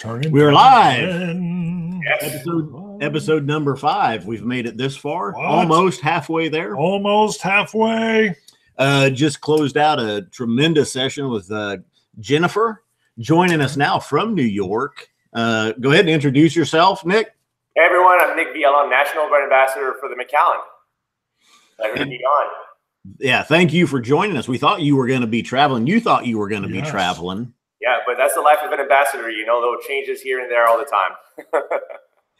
We're live. Episode number 5. We've made it this far. What? Almost halfway there. Almost halfway. Just closed out a tremendous session with Jennifer, joining us now from New York. Go ahead and introduce yourself, Nick. Hey everyone, I'm Nick Villalon, National Brand Ambassador for the Macallan. Pleasure to be on. Yeah, thank you for joining us. We thought you were going to be traveling. You thought you were going to be traveling. Yeah, but that's the life of an ambassador. You know, little changes here and there all the time.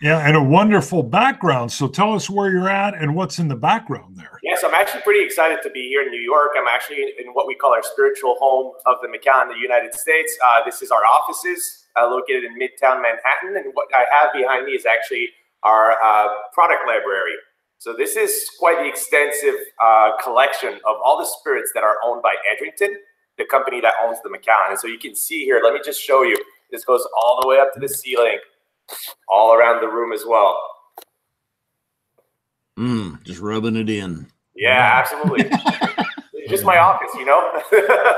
Yeah, and a wonderful background. So tell us where you're at and what's in the background there. Yes, I'm actually pretty excited to be here in New York. I'm actually in what we call our spiritual home of the Macallan in the United States. This is our offices located in Midtown Manhattan. And what I have behind me is actually our product library. So this is quite the extensive collection of all the spirits that are owned by Edrington, the company that owns the Macallan. And so you can see here, let me just show you. This goes all the way up to the ceiling, all around the room as well. Just rubbing it in. Yeah, absolutely. It's just my office, you know?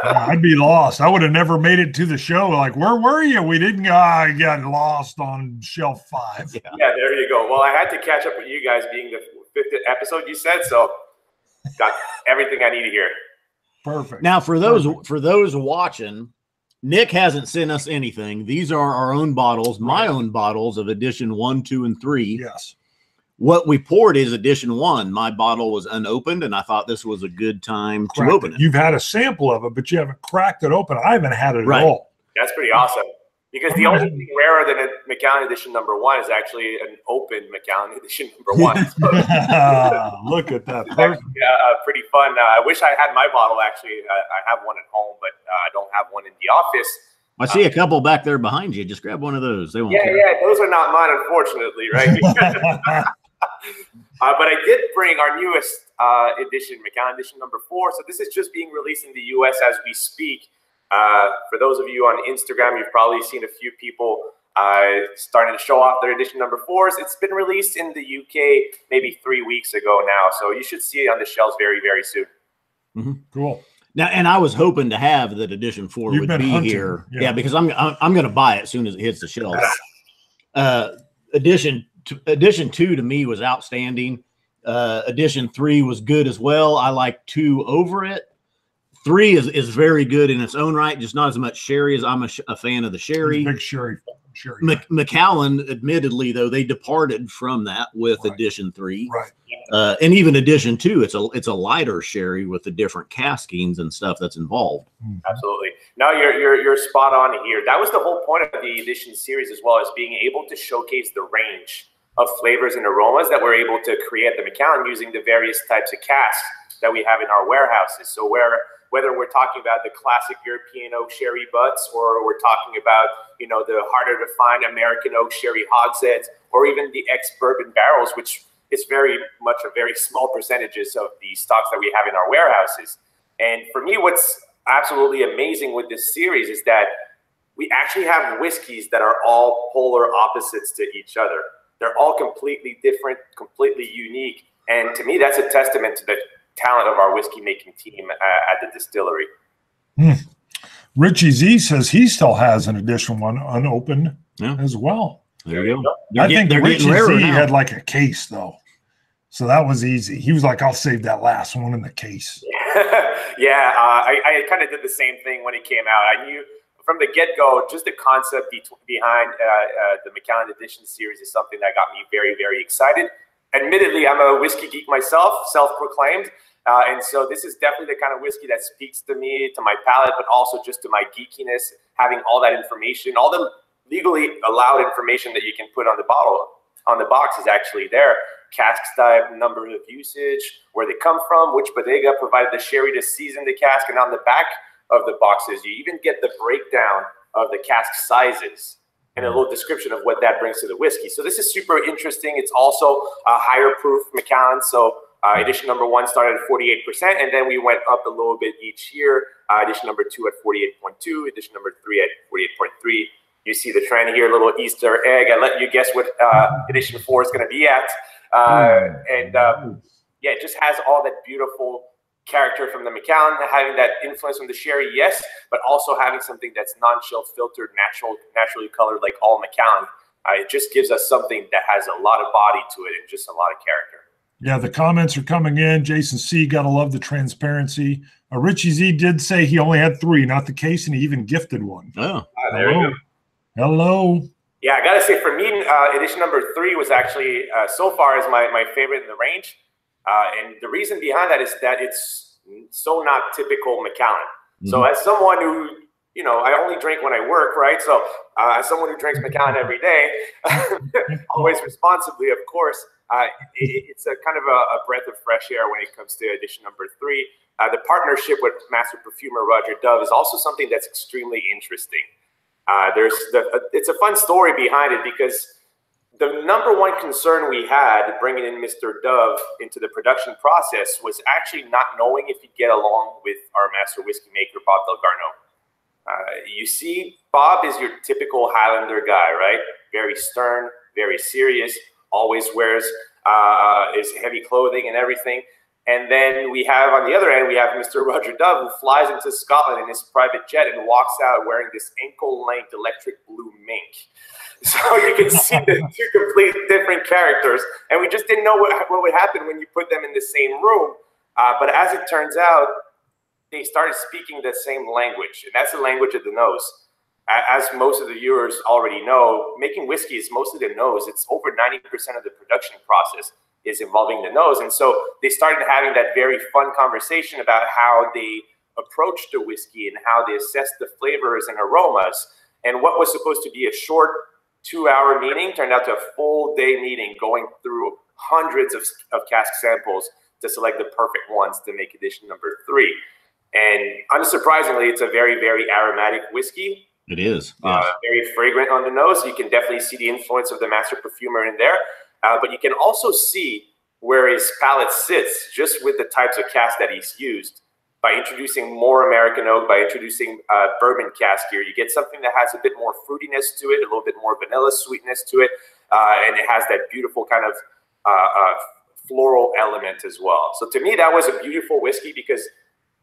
I'd be lost. I would have never made it to the show. Like, where were you? We didn't I got lost on shelf 5. Yeah, there you go. Well, I had to catch up with you guys being the 5th episode you said, so got everything I needed here. Perfect. Now, for those watching, Nick hasn't sent us anything. These are our own bottles, my own bottles of edition 1, 2, and 3. Yes. What we poured is edition 1. My bottle was unopened, and I thought this was a good time to open it. You've had a sample of it, but you haven't cracked it open. I haven't had it at all. That's pretty awesome. Because the only thing rarer than a Macallan edition number 1 is actually an open Macallan edition number 1. Look at that. Pretty fun. I wish I had my bottle, actually. I have one at home, but I don't have one in the office. I see a couple back there behind you. Just grab one of those. They won't care. Yeah, those are not mine, unfortunately, right? But I did bring our newest edition, Macallan edition number 4. So this is just being released in the U.S. as we speak. For those of you on Instagram, you've probably seen a few people starting to show off their edition number 4s. It's been released in the UK maybe 3 weeks ago now, so you should see it on the shelves very, very soon. Cool. Now, and I was hoping to have that edition 4 would be hunting here. Yeah, because I'm going to buy it as soon as it hits the shelves. Edition 2 to me was outstanding. Edition 3 was good as well. I like 2 over it. 3 is very good in its own right, just not as much sherry as I'm a fan of the sherry. Big sherry. Macallan, admittedly, though, they departed from that with edition 3. Right. And even edition 2, it's a lighter sherry with the different caskings and stuff that's involved. Absolutely. No, you're spot on here. That was the whole point of the edition series, as well as being able to showcase the range of flavors and aromas that we're able to create at the Macallan using the various types of casks that we have in our warehouses. So whether we're talking about the classic European oak sherry butts, or we're talking about, you know, the harder to find American oak sherry hogsheads, or even the ex-bourbon barrels, which is very much a very small percentages of the stocks that we have in our warehouses. And for me, what's absolutely amazing with this series is that we actually have whiskeys that are all polar opposites to each other. They're all completely different, completely unique. And to me, that's a testament to the talent of our whiskey making team at the distillery. Richie Z says he still has an edition 1 unopened as well. There you go. I think Richie Z had like a case though, so that was easy. He was like, "I'll save that last one in the case." I kind of did the same thing when it came out. I knew from the get-go, just the concept behind the Macallan edition series is something that got me very, very excited. Admittedly, I'm a whiskey geek myself, self-proclaimed. And so this is definitely the kind of whiskey that speaks to me, to my palate, but also just to my geekiness, having all that information, all the legally allowed information that you can put on the bottle, on the box is actually there. Cask type, number of usage, where they come from, which bodega provided the sherry to season the cask, and on the back of the boxes, you even get the breakdown of the cask sizes and a little description of what that brings to the whiskey. So this is super interesting. It's also a higher proof Macallan. So edition number 1 started at 48%, and then we went up a little bit each year. Edition number 2 at 48.2, edition number 3 at 48.3. You see the trend here, a little Easter egg. I let you guess what edition 4 is going to be at. Yeah, it just has all that beautiful character from the Macallan, having that influence from the sherry, yes, but also having something that's non-chill filtered, naturally colored like all Macallan. It just gives us something that has a lot of body to it and just a lot of character. Yeah, the comments are coming in. Jason C. Gotta love the transparency. Richie Z did say he only had 3, not the case, and he even gifted one. Oh, there you go. Hello. Yeah, I gotta say, for me, edition number 3 was actually so far is my favorite in the range, and the reason behind that is that it's so not typical Macallan. Mm-hmm. So as someone who, you know, I only drink when I work, right? So as someone who drinks Macallan every day, always responsibly, of course, it's a kind of a breath of fresh air when it comes to edition number 3. The partnership with master perfumer Roger Dove is also something that's extremely interesting. It's a fun story behind it, because the number one concern we had bringing in Mr. Dove into the production process was actually not knowing if he'd get along with our master whiskey maker, Bob Delgarno. You see, Bob is your typical Highlander guy, right? Very stern, very serious, always wears his heavy clothing and everything. And then we have, on the other end, we have Mr. Roger Dove, who flies into Scotland in his private jet and walks out wearing this ankle-length electric blue mink. So you can see the 2 complete different characters. And we just didn't know what would happen when you put them in the same room. But as it turns out, they started speaking the same language, and that's the language of the nose. As most of the viewers already know, making whiskey is mostly the nose. It's over 90% of the production process is involving the nose. And so they started having that very fun conversation about how they approach the whiskey and how they assess the flavors and aromas. And what was supposed to be a short 2-hour meeting turned out to a full day meeting, going through hundreds of cask samples to select the perfect ones to make edition number 3. And unsurprisingly, it's a very, very aromatic whiskey. It is. Yes. Very fragrant on the nose. You can definitely see the influence of the master perfumer in there. But you can also see where his palate sits just with the types of cask that he's used. By introducing more American oak, by introducing bourbon cask here, you get something that has a bit more fruitiness to it, a little bit more vanilla sweetness to it, and it has that beautiful kind of floral element as well. So to me, that was a beautiful whiskey, because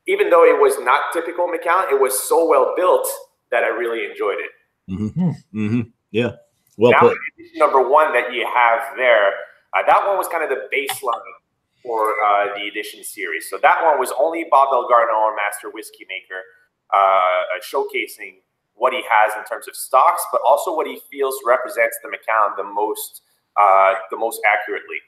even though it was not typical Macallan, it was so well built that I really enjoyed it. Mm-hmm. Mm-hmm. Yeah. Well now, put. Number 1 that you have there, that one was kind of the baseline for the edition series. So that one was only Bob Delgarno, our master whiskey maker, showcasing what he has in terms of stocks, but also what he feels represents the Macallan the most accurately.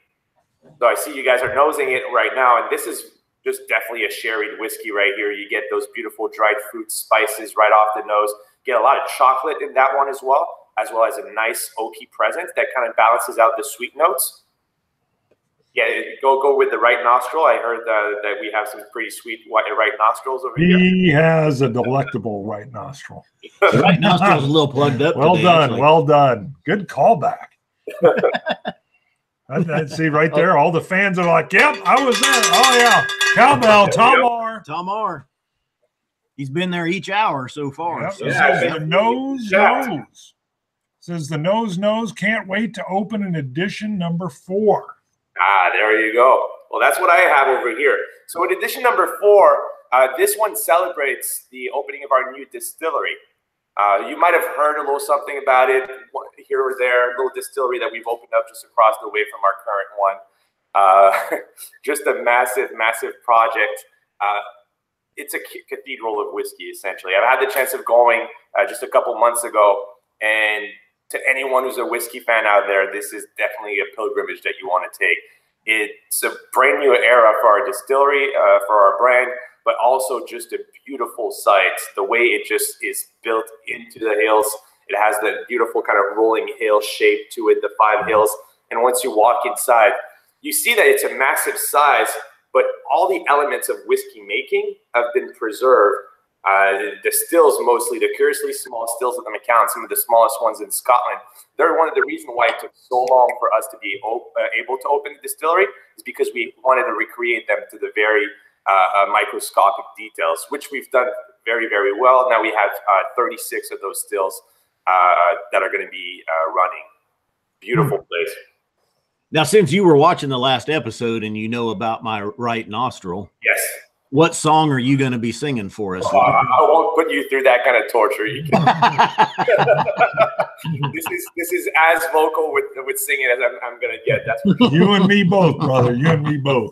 So I see you guys are nosing it right now, and this is just definitely a sherried whiskey right here. You get those beautiful dried fruit spices right off the nose. Get a lot of chocolate in that one as well as a nice oaky presence that kind of balances out the sweet notes. Yeah, go with the right nostril. I heard that we have some pretty sweet right nostrils over here. He has a delectable right nostril. The right nostril's a little plugged up. Well today, done, actually. well done. Good callback. I see right there, all the fans are like, yep, I was there. Oh, yeah. Cowbell, Tom R. He's been there each hour so far. Yep. So. Yeah, says the nose. Says the nose can't wait to open an edition number 4. There you go. Well, that's what I have over here. So in edition number 4, this one celebrates the opening of our new distillery. You might have heard a little something about it here or there, a little distillery that we've opened up just across the way from our current one. Just a massive, massive project. It's a cathedral of whiskey, essentially. I've had the chance of going just a couple months ago, and to anyone who's a whiskey fan out there, this is definitely a pilgrimage that you want to take. It's a brand new era for our distillery, for our brand, but also just a beautiful site. The way it just is built into the hills, it has the beautiful kind of rolling hill shape to it, the 5 hills. And once you walk inside, you see that it's a massive size, but all the elements of whiskey making have been preserved. The stills, mostly the curiously small stills of the Macallan, some of the smallest ones in Scotland, they're one of the reasons why it took so long for us to be able to open the distillery, is because we wanted to recreate them to the very microscopic details, which we've done very, very well. Now we have 36 of those stills that are going to be running. Beautiful place. Now, since you were watching the last episode and you know about my right nostril. Yes. What song are you going to be singing for us? I won't put you through that kind of torture. You can. this is as vocal with singing as I'm going to get. That's for sure. You and me both, brother. You and me both.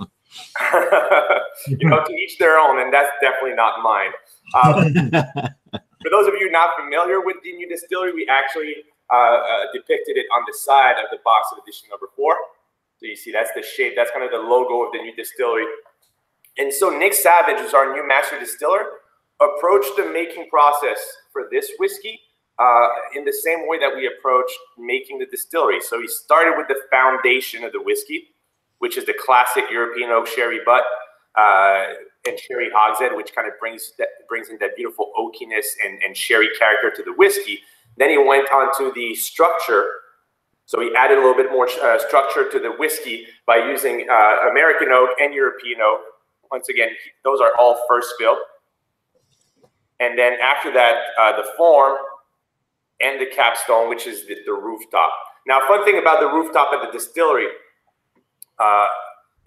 You know, to each their own, and that's definitely not mine. For those of you not familiar with the new distillery, we actually depicted it on the side of the box of edition number 4. So you see, that's the shape. That's kind of the logo of the new distillery. And so Nick Savage, who's our new master distiller, approached the making process for this whiskey in the same way that we approached making the distillery. So he started with the foundation of the whiskey, which is the classic European oak sherry butt and sherry hogshead, which kind of brings in that beautiful oakiness and sherry character to the whiskey. Then he went on to the structure. So he added a little bit more structure to the whiskey by using American oak and European oak. Once again, those are all first fill. And then after that, the form and the capstone, which is the rooftop. Now, fun thing about the rooftop at the distillery,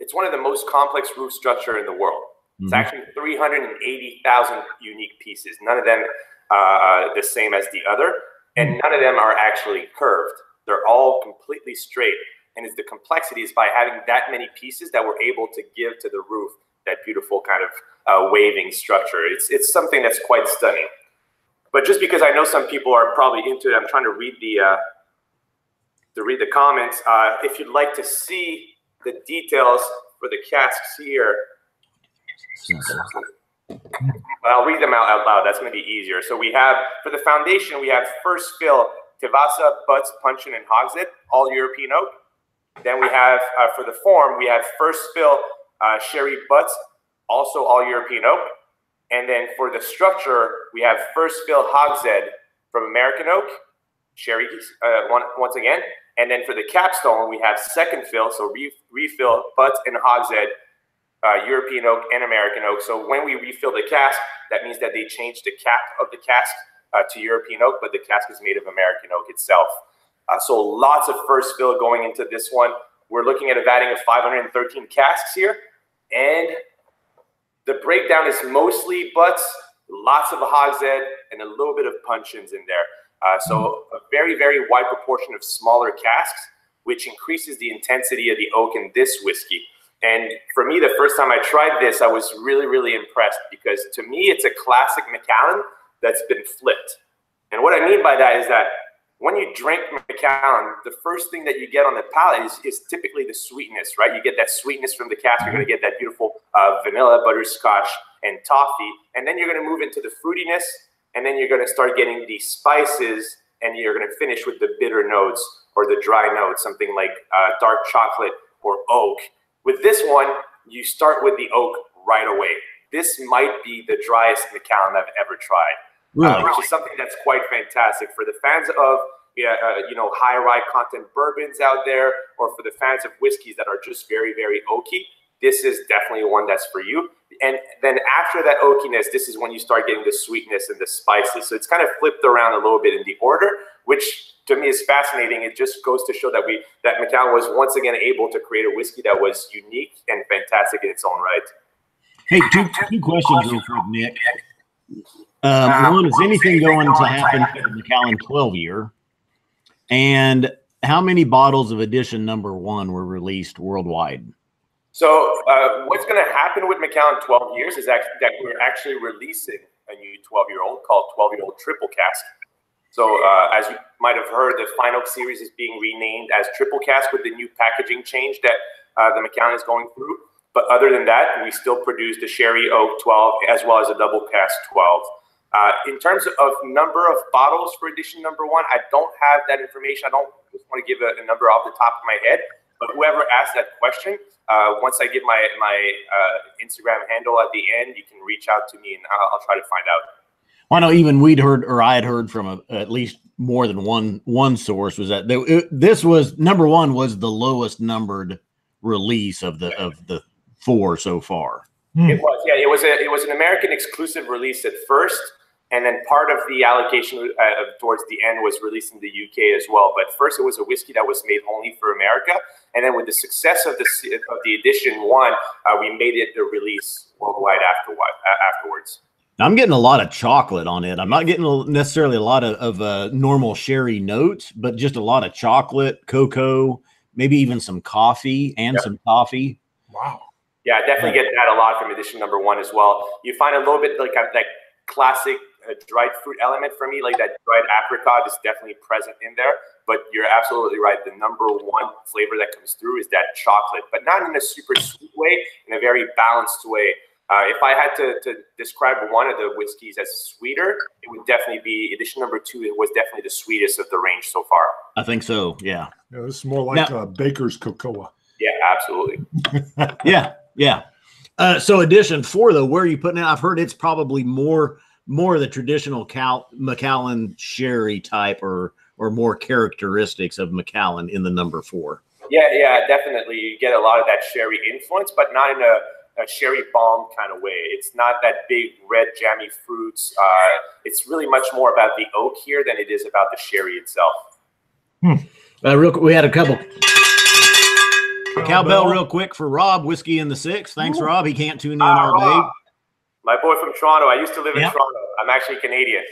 it's one of the most complex roof structure in the world. It's actually 380,000 unique pieces. None of them the same as the other, and none of them are actually curved. They're all completely straight. And it's the complexity is by having that many pieces that we're able to give to the roof that beautiful kind of waving structure. It's something that's quite stunning. But just because I know some people are probably into it, I'm trying to read the comments. If you'd like to see the details for the casks here, I'll read them out loud. That's going to be easier. So we have, for the foundation, we have first fill, Tivasa, Butts, Puncheon, and Hogshead, all European oak. Then we have, for the form, we have first fill, Sherry Butts, also all European oak. And then for the structure, we have first fill Hogshead from American oak, Sherry once again. And then for the capstone, we have second fill, so refill Butts and Hogshead, European oak and American oak. So when we refill the cask, that means that they changed the cap of the cask to European oak, but the cask is made of American oak itself. So lots of first fill going into this one. We're looking at a vatting of 513 casks here. And the breakdown is mostly Butts, lots of Hogshead, and a little bit of Puncheons in there. So a very, very wide proportion of smaller casks, which increases the intensity of the oak in this whiskey. And for me, the first time I tried this, I was really, really impressed because to me, it's a classic Macallan that's been flipped. And what I mean by that is that when you drink Macallan, the first thing that you get on the palate is typically the sweetness, right? You get that sweetness from the cask. You're going to get that beautiful vanilla, butterscotch, and toffee. And then you're going to move into the fruitiness. And then you're going to start getting the spices. And you're going to finish with the bitter notes or the dry notes, something like dark chocolate or oak. With this one, you start with the oak right away. This might be the driest Macallan I've ever tried. Really? Which is something that's quite fantastic for the fans of high rye content bourbons out there, or for the fans of whiskeys that are just very, very oaky. This is definitely one that's for you. And then after that oakiness, this is when you start getting the sweetness and the spices. So it's kind of flipped around a little bit in the order, which to me is fascinating. It just goes to show that Macallan was once again able to create a whiskey that was unique and fantastic in its own right. Hey, two questions real quick, Nick. One, is anything going to happen to the Macallan 12-year? And how many bottles of edition number 1 were released worldwide? So what's going to happen with Macallan 12 years is that we're actually releasing a new 12-year-old called 12-year-old Triple Cask. So as you might have heard, the Fine Oak series is being renamed as Triple Cask with the new packaging change that the Macallan is going through. But other than that, we still produce the Sherry Oak 12 as well as a Double Cask 12. In terms of number of bottles for edition number 1, I don't have that information. I don't just want to give a number off the top of my head. But whoever asked that question, once I give my Instagram handle at the end, you can reach out to me and I'll try to find out. Well, I know even I had heard from at least more than one source was that this was number 1 was the lowest numbered release of the 4 so far. It was, yeah. It was an American exclusive release at first, and then part of the allocation towards the end was released in the UK as well. But first, it was a whiskey that was made only for America, and then with the success of the edition 1, we made it a release worldwide afterwards. I'm getting a lot of chocolate on it. I'm not getting necessarily a lot of normal sherry notes, but just a lot of chocolate, cocoa, maybe even some coffee and some coffee. Wow. Yeah, I definitely get that a lot from edition number 1 as well. You find a little bit like that classic dried fruit element for me, like that dried apricot is definitely present in there. But you're absolutely right. The number 1 flavor that comes through is that chocolate, but not in a super sweet way, in a very balanced way. If I had to describe one of the whiskeys as sweeter, it would definitely be edition number 2. It was definitely the sweetest of the range so far. I think so. Yeah. This is more like Baker's cocoa. Yeah, absolutely. Yeah. So edition 4, though, where are you putting it? I've heard it's probably more of the traditional Macallan sherry type or more characteristics of Macallan in the number 4. Yeah, definitely. You get a lot of that sherry influence, but not in a sherry bomb kind of way. It's not that big red jammy fruits. It's really much more about the oak here than it is about the sherry itself. Real quick, we had a couple. Cowbell real quick for Rob, Whiskey in the 6. Thanks, Rob. He can't tune in all day. My boy from Toronto. I used to live in Toronto. I'm actually Canadian.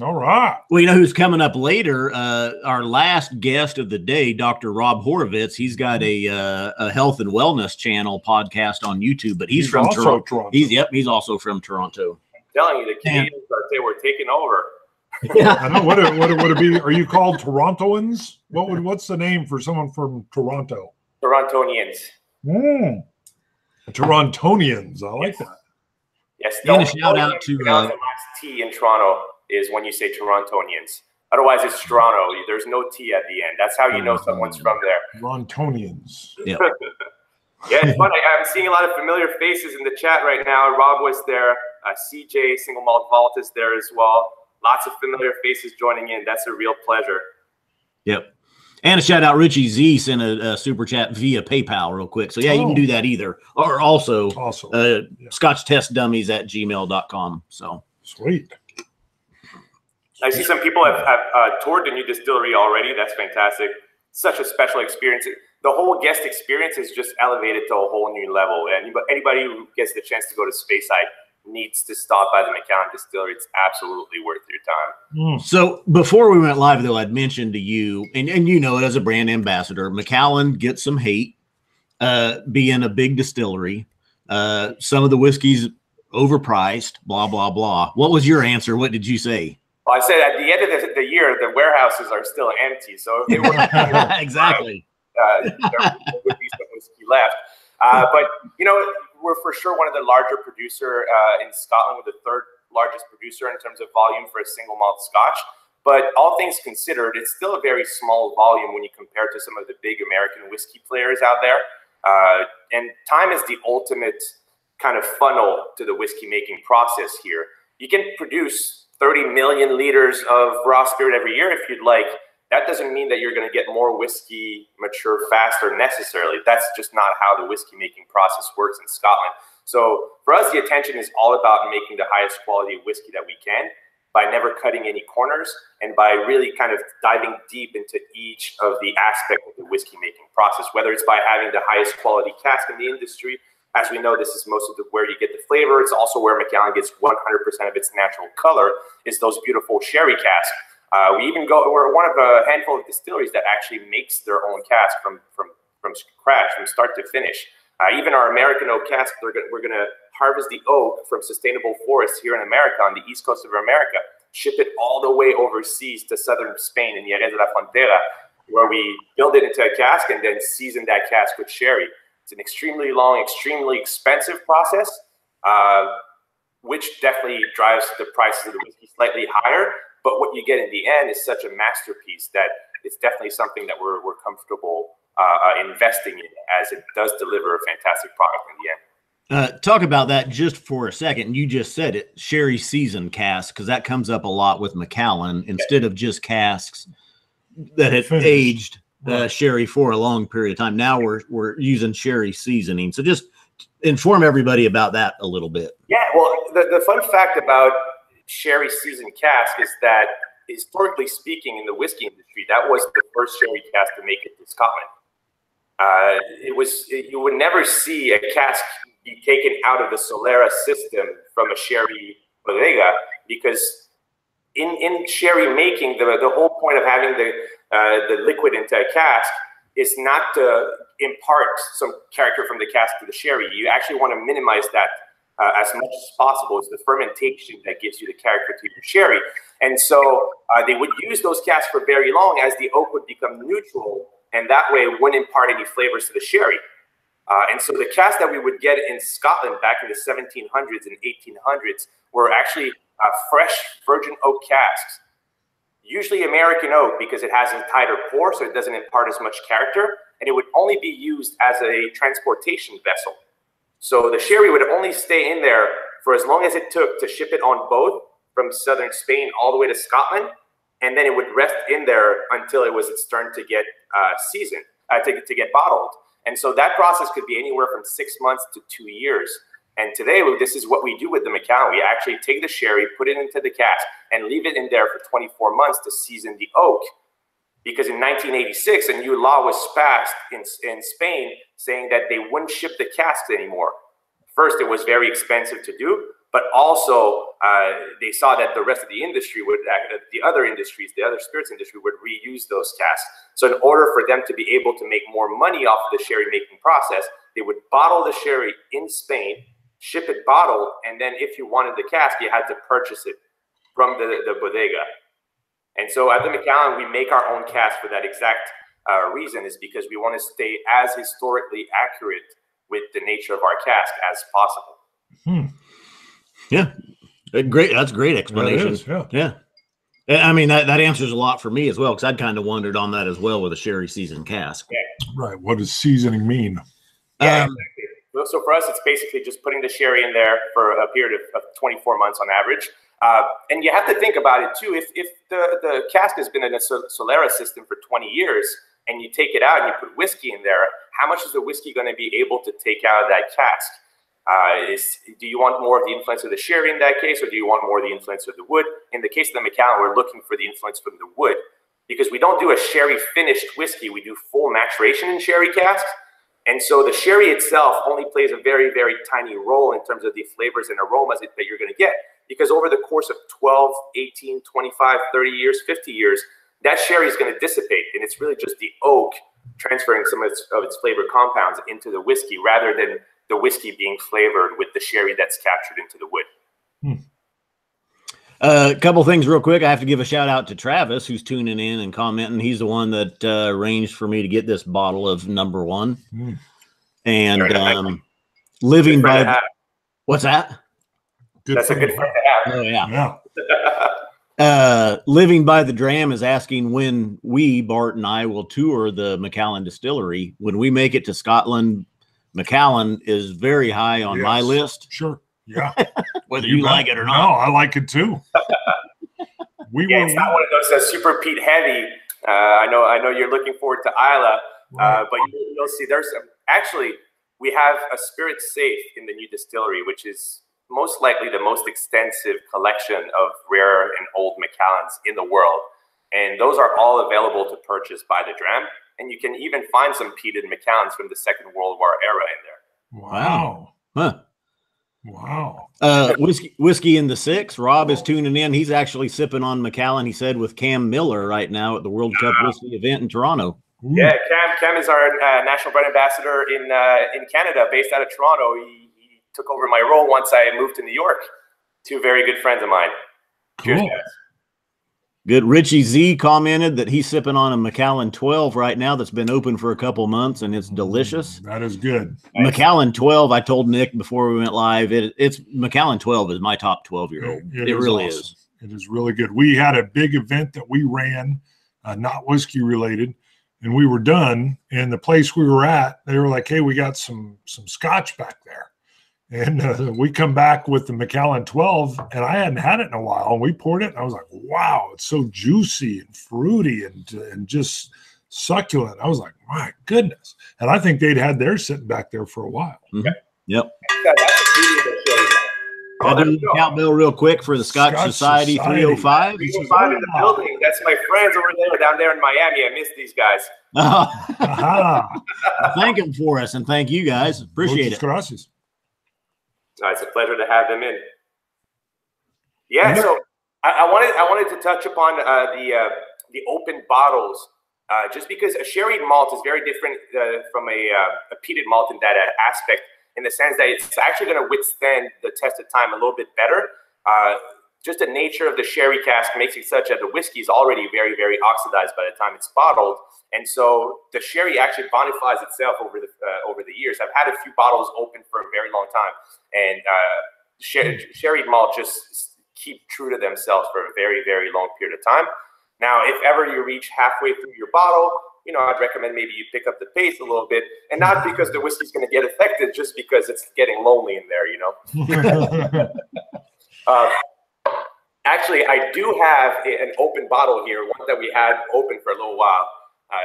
All right. Well, you know who's coming up later? Our last guest of the day, Dr. Rob Horowitz. He's got a health and wellness channel podcast on YouTube, but he's from Toronto. He's also from Toronto. I'm telling you, the Canadians were taking over. Yeah. I know. What would it be? Are you called Torontoans? What's the name for someone from Toronto? Torontonians. Torontonians. I like that. Yes. And a shout out to the last T in Toronto is when you say Torontonians. Otherwise, it's Toronto. There's no T at the end. That's how you know someone's from there. Torontonians. Yeah. Yeah, it's fun. I'm seeing a lot of familiar faces in the chat right now. Rob was there. CJ, Single Malt Vault, is there as well. Lots of familiar faces joining in. That's a real pleasure. Yep. And a shout out, Richie Z sent a super chat via PayPal real quick. So, yeah, you can do that either. Or also, Scotch Test Dummies at gmail.com. So, sweet. I see some people have toured the new distillery already. That's fantastic. Such a special experience. The whole guest experience is just elevated to a whole new level. And anybody who gets the chance to go to Speyside needs to stop by the Macallan Distillery. It's absolutely worth your time. So before we went live, though, I'd mentioned to you, and you know it as a brand ambassador, Macallan gets some hate being a big distillery. Some of the whiskeys overpriced, blah, blah, blah. What was your answer? What did you say? Well, I said at the end of the year, the warehouses are still empty. So if they were exactly. There would be some whiskey left. But, we're for sure one of the larger producer in Scotland. We're the 3rd largest producer in terms of volume for a single malt Scotch. But all things considered, it's still a very small volume when you compare to some of the big American whiskey players out there. And time is the ultimate kind of funnel to the whiskey making process here. You can produce 30 million liters of raw spirit every year if you'd like. That doesn't mean that you're going to get more whiskey mature faster necessarily. That's just not how the whiskey making process works in Scotland. So for us, the attention is all about making the highest quality of whiskey that we can by never cutting any corners and by really kind of diving deep into each of the aspects of the whiskey making process, whether it's by having the highest quality cask in the industry. As we know, this is most of where you get the flavor. It's also where Macallan gets 100% of its natural color, is those beautiful sherry casks. We're one of a handful of distilleries that actually makes their own cask from scratch, from start to finish. Even our American oak cask, we're going to harvest the oak from sustainable forests here in America, on the east coast of America, ship it all the way overseas to southern Spain in Jerez de la Frontera, where we build it into a cask and then season that cask with sherry. It's an extremely long, extremely expensive process, which definitely drives the prices of the whiskey slightly higher. But what you get in the end is such a masterpiece that it's definitely something that we're comfortable investing in, as it does deliver a fantastic product in the end. Talk about that just for a second. You just said it, sherry seasoned cask, because that comes up a lot with Macallan. Instead of just casks that had aged sherry for a long period of time, now we're using sherry seasoning. So just inform everybody about that a little bit. Yeah, well, the fun fact about sherry seasoned cask is that, historically speaking, in the whiskey industry, that was the first sherry cask to make it to Scotland. You would never see a cask be taken out of the Solera system from a sherry bodega, because in sherry making, the whole point of having the liquid into a cask is not to impart some character from the cask to the sherry. You actually want to minimize that as much as possible. It's the fermentation that gives you the character to your sherry. And so they would use those casks for very long as the oak would become neutral, and that way it wouldn't impart any flavors to the sherry. And so the casks that we would get in Scotland back in the 1700s and 1800s were actually fresh virgin oak casks. Usually American oak, because it has a tighter pore, so it doesn't impart as much character, and it would only be used as a transportation vessel. So the sherry would only stay in there for as long as it took to ship it on boat from southern Spain all the way to Scotland, and then it would rest in there until it was its turn to get seasoned, to get bottled. And so that process could be anywhere from 6 months to 2 years. And today, this is what we do with the Macallan. We actually take the sherry, put it into the cask, and leave it in there for 24 months to season the oak. Because in 1986, a new law was passed in Spain saying that they wouldn't ship the casks anymore. First, it was very expensive to do, but also they saw that the rest of the industry would, the other spirits industry would reuse those casks. So in order for them to be able to make more money off of the sherry making process, they would bottle the sherry in Spain, ship it bottled, and then if you wanted the cask, you had to purchase it from the bodega. And so at the Macallan, we make our own cask for that exact reason, is because we want to stay as historically accurate with the nature of our cask as possible. Yeah, great. That's a great explanation. Yeah. I mean, that answers a lot for me as well, because I'd kind of wondered on that as well with a sherry seasoned cask. Yeah. Right. What does seasoning mean? Yeah, exactly. So for us, it's basically just putting the sherry in there for a period of 24 months on average. And you have to think about it too. If the cask has been in a Solera system for 20 years, and you take it out and you put whiskey in there, how much is the whiskey going to be able to take out of that cask? Do you want more of the influence of the sherry in that case, or do you want more of the influence of the wood? In the case of the Macallan, we're looking for the influence from the wood, because we don't do a sherry finished whiskey. We do full maturation in sherry casks. And so the sherry itself only plays a very, very tiny role in terms of the flavors and aromas that you're going to get. Because over the course of 12, 18, 25, 30 years, 50 years, that sherry is going to dissipate. And it's really just the oak transferring some of its flavor compounds into the whiskey, rather than the whiskey being flavored with the sherry that's captured into the wood. A couple things real quick. I have to give a shout out to Travis, who's tuning in and commenting. He's the one that arranged for me to get this bottle of number one. And living by what's that? That's a good friend to have. Oh yeah. Living by the Dram is asking when Bart and I will tour the Macallan distillery. When we make it to Scotland, Macallan is very high on my list. Sure. Yeah. Whether you like it or not. No, I like it too. It's not one of those super peat heavy. I know you're looking forward to Isla, but you'll see there's some. Actually, we have a spirit safe in the new distillery, which is most likely the most extensive collection of rare and old Macallans in the world. And those are all available to purchase by the Dram. And you can even find some peated Macallans from the Second World War era in there. Wow. Huh. Wow. Whiskey in the Six. Rob is tuning in. He's actually sipping on Macallan, he said, with Cam Miller right now at the World Cup Whiskey event in Toronto. Ooh. Yeah, Cam is our national brand ambassador in Canada, based out of Toronto. He took over my role once I moved to New York. Two very good friends of mine. Cool. Cheers, guys. Good. Richie Z commented that he's sipping on a Macallan 12 right now that's been open for a couple months, and it's delicious. That is good. Macallan 12, I told Nick before we went live, it's Macallan 12 is my top 12-year-old. It really awesome. is. It is really good. We had a big event that we ran, not whiskey related, and we were done. And the place we were at, they were like, "Hey, we got some scotch back there." And we come back with the Macallan 12, and I hadn't had it in a while. And we poured it, and I was like, wow, it's so juicy and fruity and just succulent. I was like, my goodness. And I think they'd had theirs sitting back there for a while. Mm-hmm. Yep. That's a count bill real quick for the Scotch Society 305. 305 in the building. That's my friends over there down there in Miami. I miss these guys. Thank them for us, and thank you guys. Appreciate it. Gracias. It's a pleasure to have them in. Yeah, so I wanted to touch upon the open bottles, just because a sherry malt is very different from a peated malt in that aspect, in the sense that it's actually going to withstand the test of time a little bit better. Just the nature of the sherry cask makes it such that the whiskey is already very, very oxidized by the time it's bottled, and so the sherry actually bonifies itself over the years. I've had a few bottles open for a very long time, and sherry malt just keep true to themselves for a very, very long period of time. Now, if ever you reach halfway through your bottle, you know, I'd recommend maybe you pick up the pace a little bit, and not because the whiskey's going to get affected, just because it's getting lonely in there, you know. Actually, I do have an open bottle here, one that we had open for a little while.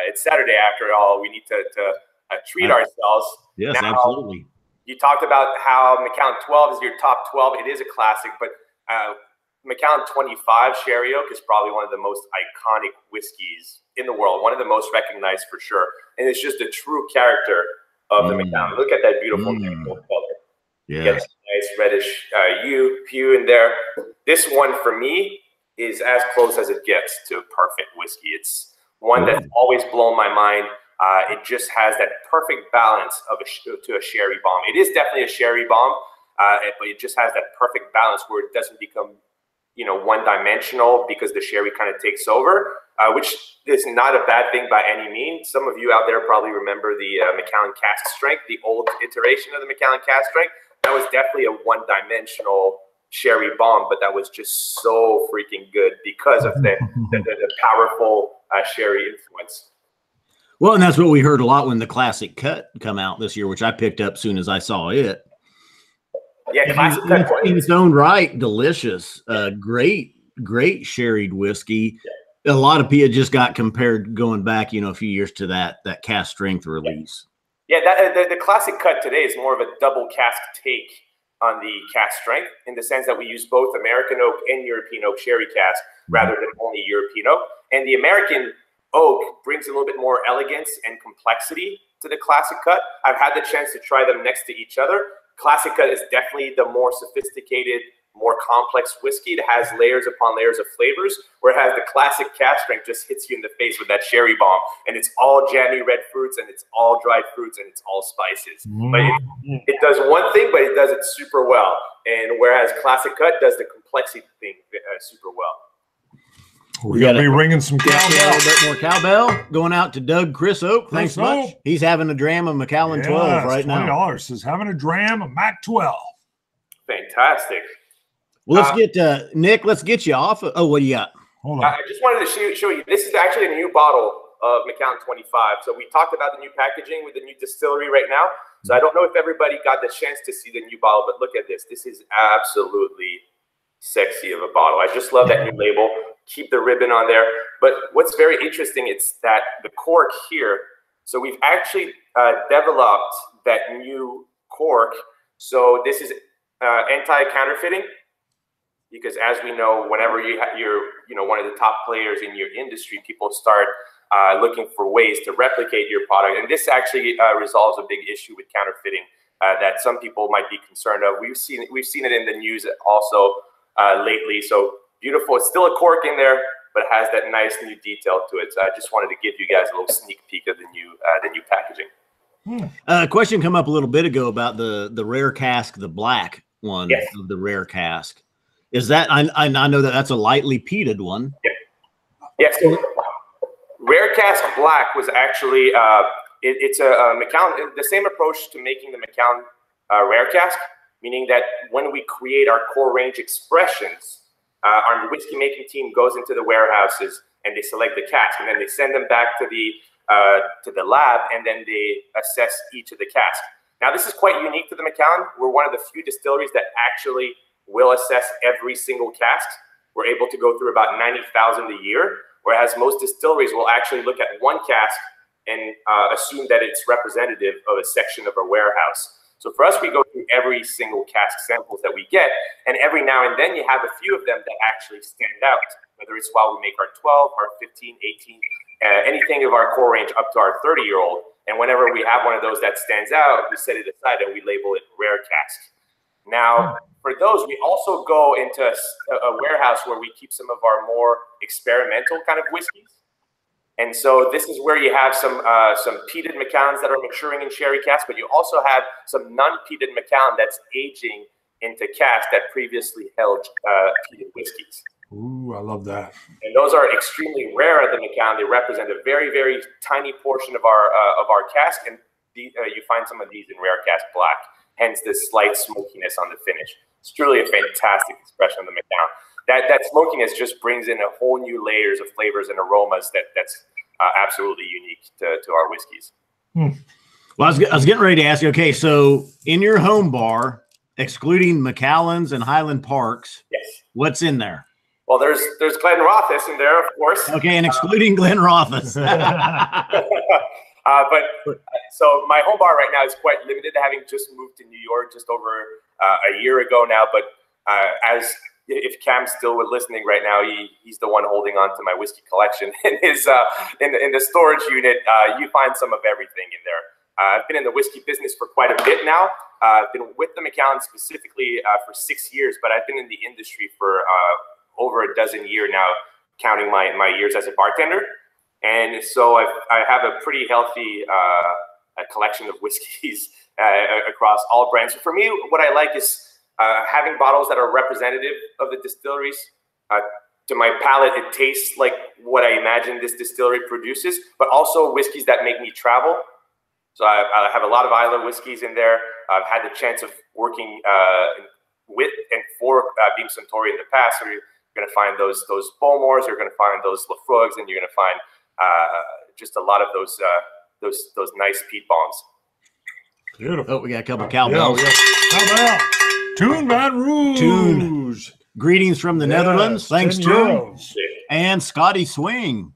It's Saturday after all. We need to treat ourselves. Yes, now, absolutely. You talked about how Macallan 12 is your top 12. It is a classic, but Macallan 25 Cherry Oak is probably one of the most iconic whiskeys in the world, one of the most recognized for sure. And it's just a true character of the Macallan. Look at that beautiful color. Yes. Get nice reddish hue in there. This one for me is as close as it gets to a perfect whiskey. It's one that's always blown my mind. It just has that perfect balance of to a sherry bomb. It is definitely a sherry bomb, but it just has that perfect balance where it doesn't become, you know, one-dimensional because the sherry kind of takes over, which is not a bad thing by any means. Some of you out there probably remember the Macallan cask strength, the old iteration of the Macallan cask strength. That was definitely a one-dimensional sherry bomb, but that was just so freaking good because of the powerful sherry influence. Well, and that's what we heard a lot when the Classic Cut come out this year, which I picked up soon as I saw it. Yeah, Classic Cut in its own right, delicious, great sherried whiskey. Yeah. A lot of people just got compared going back, you know, a few years to that cask strength release. Yeah, the Classic Cut today is more of a double cask take on the cask strength, in the sense that we use both American oak and European oak sherry cask rather than only European oak. And the American oak brings a little bit more elegance and complexity to the Classic Cut. I've had the chance to try them next to each other. Classic Cut is definitely the more sophisticated, more complex whiskey. It has layers upon layers of flavors, whereas the Classic cask strength just hits you in the face with that sherry bomb, and it's all jammy red fruits, and it's all dried fruits, and it's all spices. But it does one thing, but it does it super well. And whereas Classic Cut does the complexity thing super well. We're going to be ringing some cowbell. A little bit more cowbell going out to Doug Chris Oak. Thanks much. He's having a dram of Macallan 12 right now. $20. Says having a dram of Mac 12. Fantastic. Well, let's get Nick. Let's get you off. Oh, what do you got? Hold on. I just wanted to show you. This is actually a new bottle of Macallan 25. So we talked about the new packaging with the new distillery right now. So I don't know if everybody got the chance to see the new bottle, but look at this. This is absolutely sexy of a bottle. I just love that new label. Keep the ribbon on there. But what's very interesting is that the cork here. So we've actually developed that new cork. So this is anti-counterfeiting, because as we know, whenever you're one of the top players in your industry, people start looking for ways to replicate your product. And this actually resolves a big issue with counterfeiting that some people might be concerned of. We've seen it in the news also lately. So beautiful. It's still a cork in there, but it has that nice new detail to it. So I just wanted to give you guys a little sneak peek of the new packaging. A question come up a little bit ago about the rare cask, the black one of the rare cask. Is that I know that's a lightly peated one. Yes. Yeah, so rare cask black was actually it's a Macallan, the same approach to making the Macallan rare cask, meaning that when we create our core range expressions, our whiskey making team goes into the warehouses and they select the cask, and then they send them back to the lab, and then they assess each of the casks. Now, this is quite unique to the Macallan. We're one of the few distilleries that actually will assess every single cask. We're able to go through about 90,000 a year, whereas most distilleries will actually look at one cask and assume that it's representative of a section of a warehouse. So for us, we go through every single cask samples that we get, and every now and then you have a few of them that actually stand out, whether it's while we make our 12, our 15, 18, anything of our core range up to our 30-year-old. And whenever we have one of those that stands out, we set it aside and we label it rare cask. Now, for those, we also go into a warehouse where we keep some of our more experimental kind of whiskeys. And so this is where you have some peated Macallans that are maturing in sherry cask, but you also have some non-peated Macallan that's aging into cask that previously held peated whiskeys. Ooh, I love that. And those are extremely rare at the Macallan. They represent a very, very tiny portion of our cask, and you find some of these in rare cask black. Hence the slight smokiness on the finish. It's truly a fantastic expression of the Macallan. That smokiness just brings in a whole new layers of flavors and aromas that's absolutely unique to our whiskeys. Well, I was getting ready to ask you, okay, so in your home bar, excluding Macallans and Highland Parks, yes, what's in there? Well, there's Glenrothes in there, of course. Okay, and excluding Glenrothes. So my home bar right now is quite limited, having just moved to New York just over a year ago now. But if Cam's still listening right now, he's the one holding on to my whiskey collection. In his in the storage unit, you find some of everything in there. I've been in the whiskey business for quite a bit now. I've been with the Macallan specifically for 6 years, but I've been in the industry for over a dozen years now, counting my years as a bartender. And so I have a pretty healthy collection of whiskeys across all brands. So for me, what I like is having bottles that are representative of the distilleries. To my palate, it tastes like what I imagine this distillery produces, but also whiskeys that make me travel. So I have a lot of Islay whiskeys in there. I've had the chance of working with and for Beam Suntory in the past. So you're going to find those Bowmores, you're going to find those Lafroigs, and you're going to find just a lot of those nice peat bombs. Beautiful. Oh, we got a couple of cowbells. Cowbell. Tune Baton Rouge. Tune. Greetings from the Netherlands. Thanks, Tune. And Scotty Swing.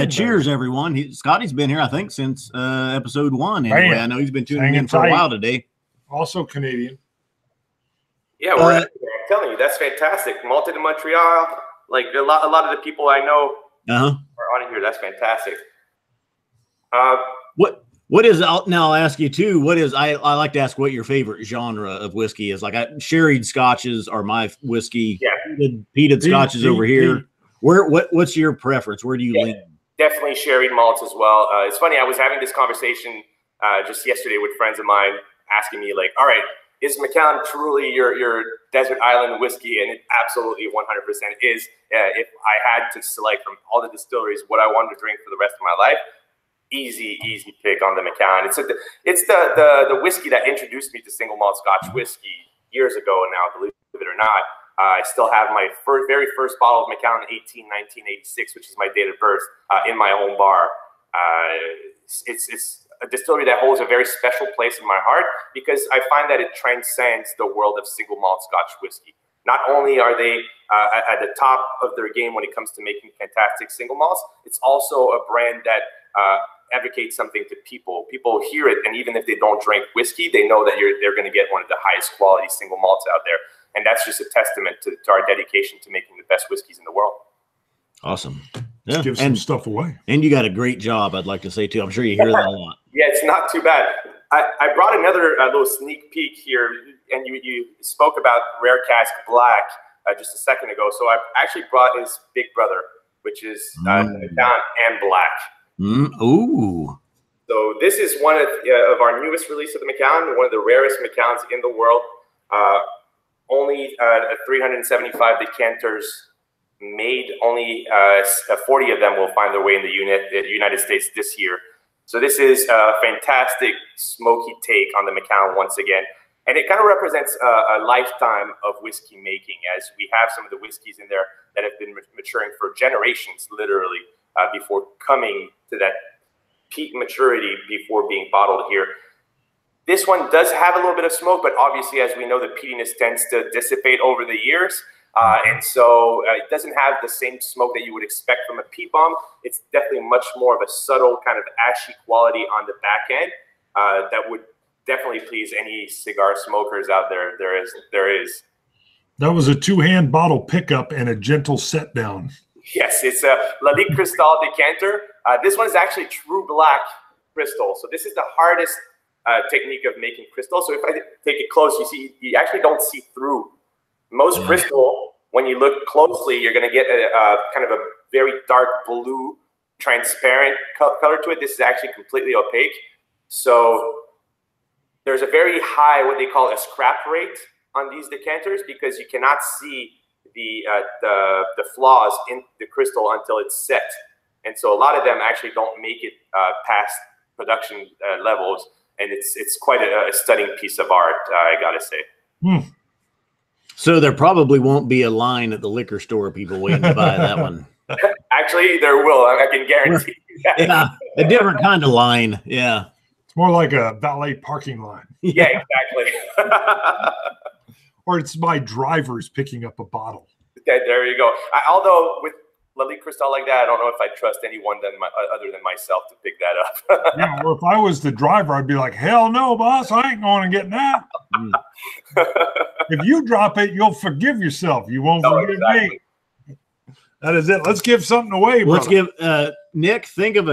Cheers, everyone. Scotty's been here, I think, since episode 1. Anyway, I know he's been tuning in for a while today. Also Canadian. Yeah, I'm telling you, that's fantastic. Malted in Montreal. Like a lot of the people I know are on here. That's fantastic. What is, now I'll ask you too, what is, I like to ask what your favorite genre of whiskey is. Like sherried scotches are my whiskey. Yeah. Peated scotches over here. What's your preference? Where do you lean? Definitely sherried malts as well. It's funny, I was having this conversation just yesterday with friends of mine asking me like, all right, is Macallan truly your desert island whiskey? And it absolutely 100% is. If I had to select from all the distilleries what I wanted to drink for the rest of my life, easy pick on the Macallan. It's the whiskey that introduced me to single malt Scotch whiskey years ago now, believe it or not. I still have my very first bottle of Macallan 1986, which is my date of birth, in my home bar. It's a distillery that holds a very special place in my heart because I find that it transcends the world of single malt Scotch whiskey. Not only are they at the top of their game when it comes to making fantastic single malts, it's also a brand that advocates something to people. People hear it, and even if they don't drink whiskey, they know that they're going to get one of the highest quality single malts out there. And that's just a testament to our dedication to making the best whiskeys in the world. Awesome. Yeah. Give some stuff away. And you got a great job, I'd like to say, too. I'm sure you hear that a lot. Yeah, it's not too bad. I brought another little sneak peek here, and you spoke about Rare Cask Black just a second ago. So I actually brought his big brother, which is Macallan and Black. Ooh. So this is one of our newest release of the Macallan, one of the rarest Macallans in the world. Only 375 decanters made. Only 40 of them will find their way in the United States this year. So this is a fantastic smoky take on the Macallan once again. And it kind of represents a lifetime of whiskey making, as we have some of the whiskeys in there that have been maturing for generations, literally, before coming to that peak maturity before being bottled here. This one does have a little bit of smoke, but obviously, as we know, the peatiness tends to dissipate over the years. And so it doesn't have the same smoke that you would expect from a peat bomb. It's definitely much more of a subtle kind of ashy quality on the back end that would definitely please any cigar smokers out there. There is. That was a 2-hand bottle pickup and a gentle set down. Yes, it's a Lalique Cristal Decanter. This one is actually true black Cristal. So this is the hardest technique of making Cristal. So if I take it close, you actually don't see through. Most Cristal, when you look closely, you're going to get a kind of a very dark blue, transparent color to it. This is actually completely opaque. So there's a very high, what they call a scrap rate on these decanters, because you cannot see the flaws in the Cristal until it's set. And so a lot of them actually don't make it past production levels. And it's quite a stunning piece of art, I got to say. So there probably won't be a line at the liquor store, people waiting to buy that one. Actually, there will. I can guarantee you that. Yeah, a different kind of line. Yeah. It's more like a valet parking line. Yeah, exactly. Or it's my drivers picking up a bottle. There you go. Although with Lalique Cristal like that, I don't know if I trust anyone other than myself to pick that up. Yeah, well, if I was the driver, I'd be like, hell no, boss, I ain't going to get that. If you drop it, you'll forgive yourself. You won't forgive me. That is it. Let's give something away, brother. Let's give Nick, think of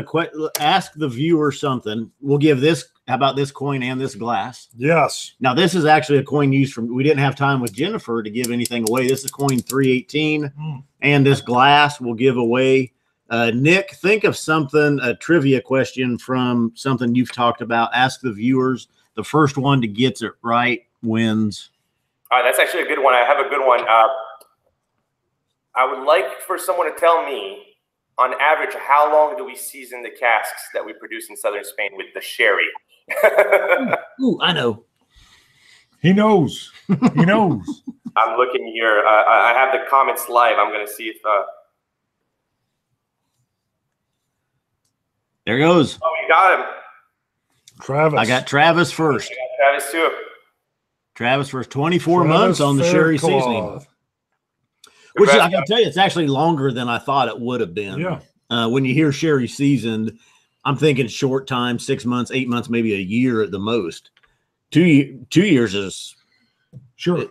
ask the viewer something. We'll give this, how about this coin and this glass? Yes. Now, this is actually a coin used from, we didn't have time with Jennifer to give anything away. This is coin 318, and this glass we'll give away. Nick, think of something, a trivia question from something you've talked about. Ask the viewers. The first one to gets it right wins. All right, that's actually a good one. I have a good one. I would like for someone to tell me, on average, how long do we season the casks that we produce in southern Spain with the sherry? Ooh, I know. He knows. He knows. I'm looking here. I have the comments live. I'm going to see if... There goes. Oh, you got him. Travis. I got Travis first. I got Travis, too. Travis first. 24 months on the sherry seasoning. Which I can tell you, it's actually longer than I thought it would have been. Yeah. When you hear sherry seasoned, I'm thinking short time, 6 months, 8 months, maybe a year at the most. 2 years is sure.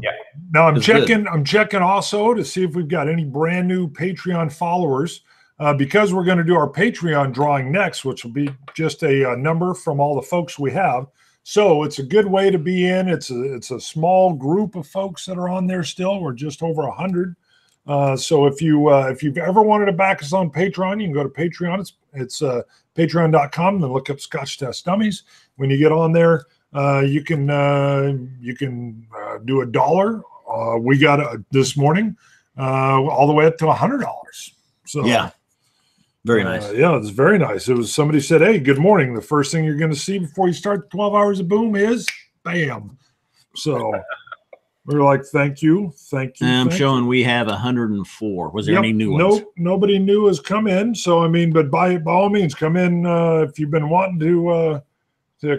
Yeah. Now I'm checking. Good. I'm checking also to see if we've got any brand new Patreon followers, because we're going to do our Patreon drawing next, which will be just a number from all the folks we have. So it's a good way to be in. It's a small group of folks that are on there still. We're just over 100. So if you've ever wanted to back us on Patreon, you can go to Patreon. It's patreon.com, and then look up Scotch Test Dummies. When you get on there, you can do $1. We got this morning all the way up to $100. So yeah. Very nice. Yeah, it's very nice. It was somebody said, hey, good morning. The first thing you're going to see before you start 12 hours of boom is bam. So we're like, thank you. Thank you. I'm showing we have 104. Was there any new ones? Nope. Nobody new has come in. So, I mean, but by all means, come in. If you've been wanting to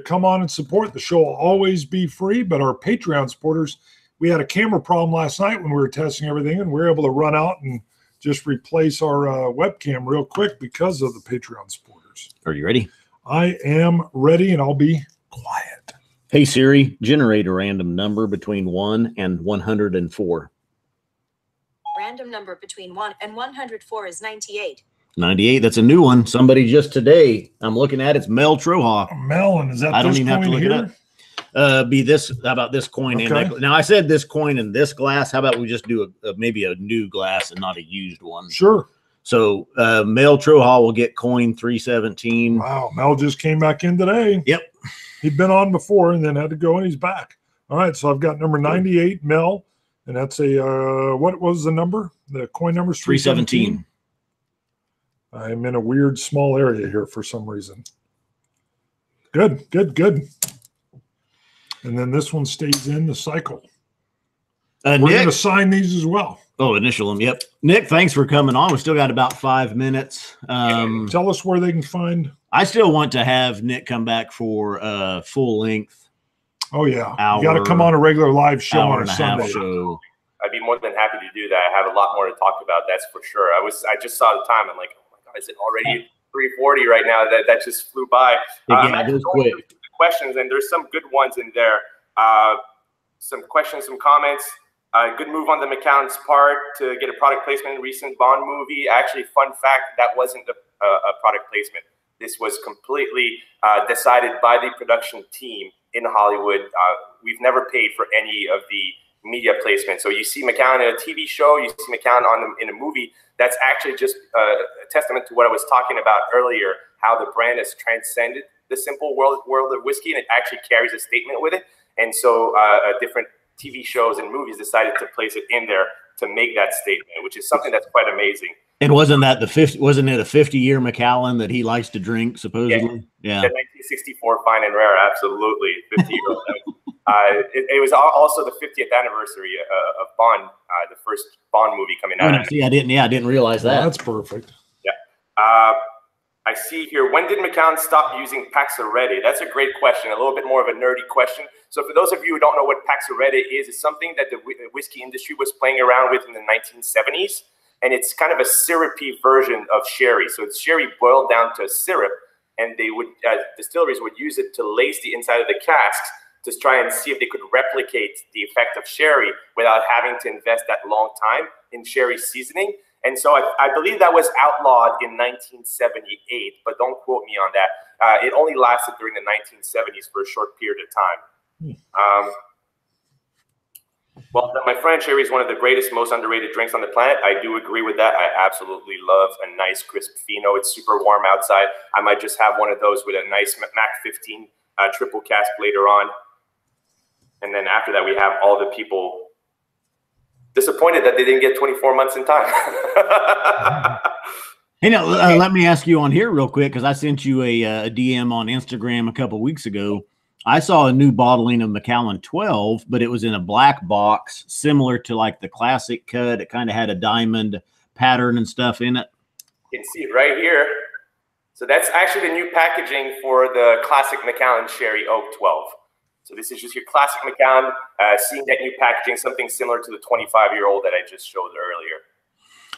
come on and support, the show will always be free. But our Patreon supporters, we had a camera problem last night when we were testing everything, and we were able to run out and just replace our webcam real quick because of the Patreon supporters. Are you ready? I am ready, and I'll be quiet. Hey, Siri, generate a random number between 1 and 104. Random number between 1 and 104 is 98. 98, that's a new one. Somebody just today, I'm looking at it's Mel Troha. Mel, and is that I don't even have to look it up. Be this, how about this coin? Okay. And now I said this coin and this glass. How about we just do maybe a new glass and not a used one? Sure. So Mel Troha will get coin 317. Wow, Mel just came back in today. Yep. He'd been on before and then had to go, and he's back. All right, so I've got number 98, Mel, and that's a what was the number? The coin number is 317. I'm in a weird small area here for some reason. Good. And then this one stays in the cycle. We're going to sign these as well. Oh, initial them. Yep. Nick, thanks for coming on. We still got about 5 minutes. Tell us where they can find. I still want to have Nick come back for full length. Oh, yeah. You got to come on a regular live show on a Sunday. I'd be more than happy to do that. I have a lot more to talk about. That's for sure. I just saw the time. I'm like, oh my God, is it already 3:40 right now? That just flew by. It goes quick. Questions, and there's some good ones in there. Some questions, some comments. Good move on the Macallan's part to get a product placement in a recent Bond movie. Actually, fun fact, that wasn't a product placement. This was completely decided by the production team in Hollywood. We've never paid for any of the media placement. So you see Macallan in a TV show, you see Macallan in a movie. That's actually just a testament to what I was talking about earlier, how the brand has transcended the simple world of whiskey, and it actually carries a statement with it. And so different TV shows and movies decided to place it in there to make that statement, which is something that's quite amazing. And wasn't it a 50-year Macallan that he likes to drink, supposedly? Yeah. The 1964 Fine and Rare, absolutely. 50-year-old. It was also the 50th anniversary of Bond, the first Bond movie coming out. See, I didn't realize that. Oh, that's perfect. Yeah. I see here, when did Macallan stop using Paxarete? That's a great question, a little bit more of a nerdy question. So for those of you who don't know what Paxarete is, it's something that the whiskey industry was playing around with in the 1970s. And it's kind of a syrupy version of sherry. So it's sherry boiled down to syrup, and they would distilleries would use it to lace the inside of the casks to try and see if they could replicate the effect of sherry without having to invest that long time in sherry seasoning. And so I believe that was outlawed in 1978, but don't quote me on that. It only lasted during the 1970s for a short period of time. Well, my friend, sherry is one of the greatest, most underrated drinks on the planet. I do agree with that. I absolutely love a nice crisp Fino. It's super warm outside. I might just have one of those with a nice Mac 15 triple cask later on. And then after that, we have all the people disappointed that they didn't get 24 months in time. Hey, now, let me ask you on here real quick, because I sent you a DM on Instagram a couple weeks ago. I saw a new bottling of Macallan 12, but it was in a black box, similar to like the classic cut. It kind of had a diamond pattern and stuff in it. You can see it right here. So that's actually the new packaging for the classic Macallan Cherry Oak 12. So this is just your classic Macallan, seeing that new packaging, something similar to the 25-year-old that I just showed earlier.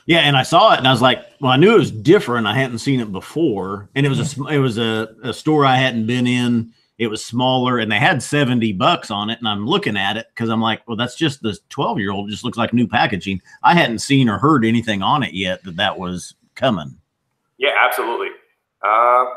Yeah, and I saw it, and I was like, well, I knew it was different. I hadn't seen it before, and it was a store I hadn't been in. It was smaller, and they had $70 on it. And I'm looking at it because I'm like, well, that's just the 12-year-old. It just looks like new packaging. I hadn't seen or heard anything on it yet that was coming. Yeah, absolutely. I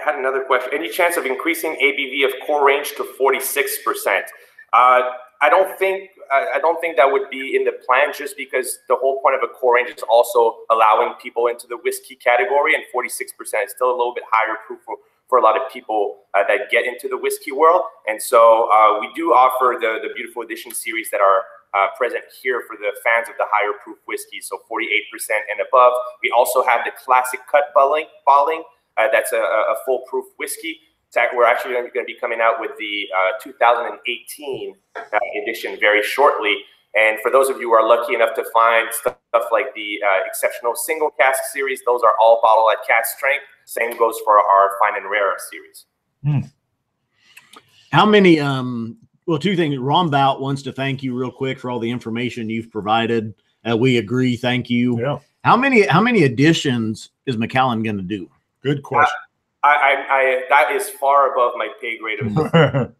had another question. Any chance of increasing ABV of core range to 46%? I don't think that would be in the plan, just because the whole point of a core range is also allowing people into the whiskey category, and 46% is still a little bit higher proof for a lot of people that get into the whiskey world. And so we do offer the Beautiful Edition series that are present here for the fans of the higher proof whiskey, so 48% and above. We also have the classic cut bottling. That's a full proof whiskey. We're actually going to be coming out with the 2018 edition very shortly. And for those of you who are lucky enough to find stuff like the exceptional single cask series, those are all bottled at cask strength. Same goes for our Fine and Rare series. How many, well, two things. Rombout wants to thank you real quick for all the information you've provided. We agree. Thank you. Yeah. How many editions is Macallan going to do? Good question. That is far above my pay grade to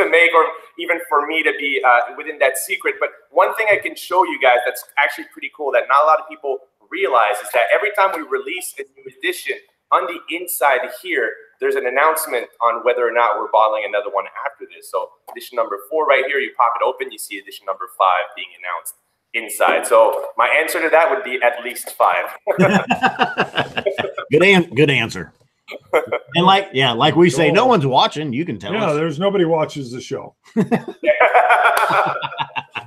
make, or even for me to be within that secret. But one thing I can show you guys that's actually pretty cool that not a lot of people realize is that every time we release a new edition, on the inside here, there's an announcement on whether or not we're bottling another one after this. So edition number 4 right here, you pop it open, you see edition number 5 being announced inside. So my answer to that would be at least 5. Good answer. And like we say, no one's watching. You can tell us. Yeah, there's nobody watches the show.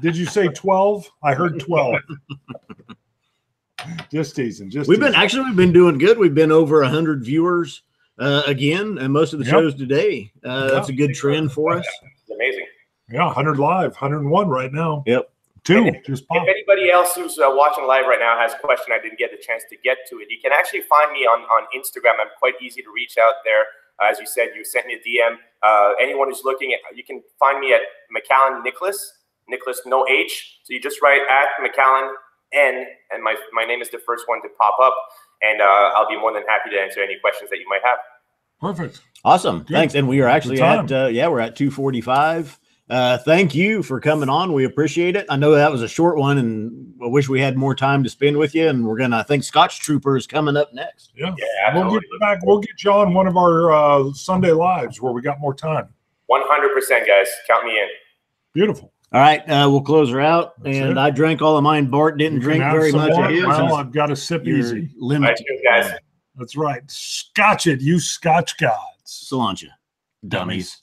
Did you say 12? I heard 12. Just teasing. We've been doing good. We've been over 100 viewers again, and most of the shows today. That's a good trend for us. It's amazing. Yeah, 100 live, 101 right now. Yep. If anybody else who's watching live right now has a question, I didn't get the chance to get to it, you can actually find me on Instagram. I'm quite easy to reach out there. As you said, you sent me a DM. Anyone who's looking, you can find me at Macallan Nicolas, no H. So you just write at Macallan N, and my name is the first one to pop up, and I'll be more than happy to answer any questions that you might have. Perfect. Awesome. Good. Thanks. And we are actually at we're at 2:45. Thank you for coming on. We appreciate it. I know that was a short one, and I wish we had more time to spend with you. And we're gonna, I think Scotch Trooper is coming up next. Yeah, absolutely. We'll get back. We'll get you on one of our Sunday lives where we got more time. 100%, guys. Count me in. Beautiful. All right, we'll close her out. That's and it. I drank all of mine. Bart didn't drink very much of his. Well, I've got to sip You're easy. limited. Guys. That's right. Scotch it, you Scotch gods. Cilantro. Dummies.